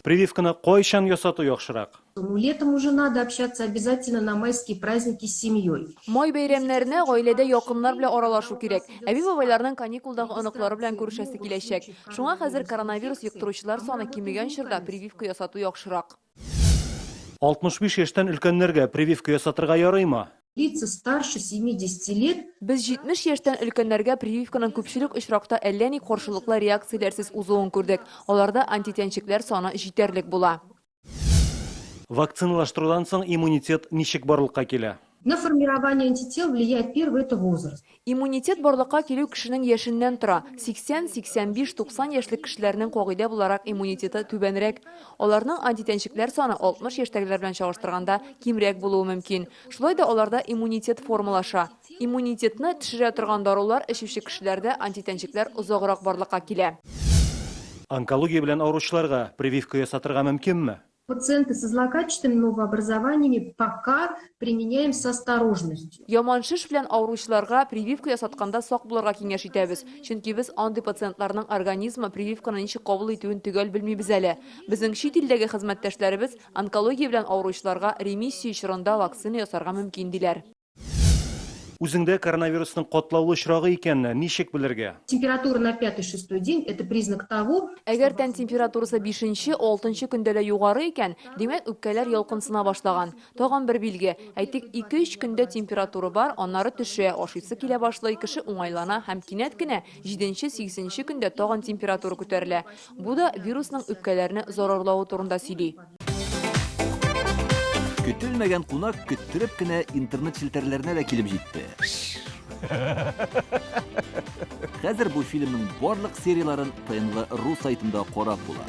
Прививканы кайчан ясату яхшырак? Летом уже надо общаться обязательно на майские праздники с семьей. Май бәйрәмнәренә гаиләдә якыннар белән аралашу кирәк. Әби-бабайларның каникулдагы оныклары белән күрешәсе киләчәк. Шуңа хәзер коронавирус йоктыручылар саны кимегән чорда прививка ясату яхшырак. 65 яшьтән өлкәннәргә прививка ясатырга ярыймы? Лица старше 70 лет Без 70 яшьтән өлкәннәргә прививканың күпчелек очракта әллә ни каршылыклы реакцияләрсез узуын күрдек. Аларда антитәнчекләр саны җитәрлек була. Вакциналаштырудан соң иммунитет ничек барлыкка килә? на формирование антител влияет первый – это возраст. Иммунитет барлыкка килү кешенең яшеннән тора. 80, 85, 90 яшьлек кешеләрнең кагыйдә буларак иммунитеты түбәнрәк. Аларның антитәнчекләр саны 60 яшьтәгеләр белән чагыштырганда кимрәк булуы мөмкин. Шулай да аларда иммунитет формалаша. Иммунитетны төшерә торган дарулар эчүче кешеләрдә антитәнчекләр озаграк барлыкка килә. Онкология белән авыручыларга прививка ясатырга мөмкинме? Пациенты со злокачественными новообразованиями пока применяем с осторожностью. Яманшыш белән авыручыларга прививка ясатканда сак булырга киңәш итәбез. Чөнки без андый пациентларның организмы прививканы ничек кабул итүен төгәл белмибез әле. Безнең чит илдәге хезмәттәшләребез онкология белән авыручыларга ремиссия чорында вакцина ясарга мөмкин диләр. Үзеңдә коронавирусның катлаулы очрагы икәнне ничек белергә? Температура на 5-6 день – это признак того, Әгәр тән температурасы 5-6 көндә дә югары икән, димәк үпкәләр ялкынсына башлаган. Тагын бер билге, әйтик 2-3 көндә температура бар, аннары төшә, ашыйсы килә башлый, кеше уңайлана һәм кинәт кенә 7-8 көндә тагын температура күтәрелә. Бу да вирусның үпкәләрне зарарлауы турында сөйли. Көтелмәгән кунак көттүреп кенә интернет челтәрләренә дә килеп җитте. Хәзер бу фильмның барлык серияларын ТНВ.ру сайтында карап була.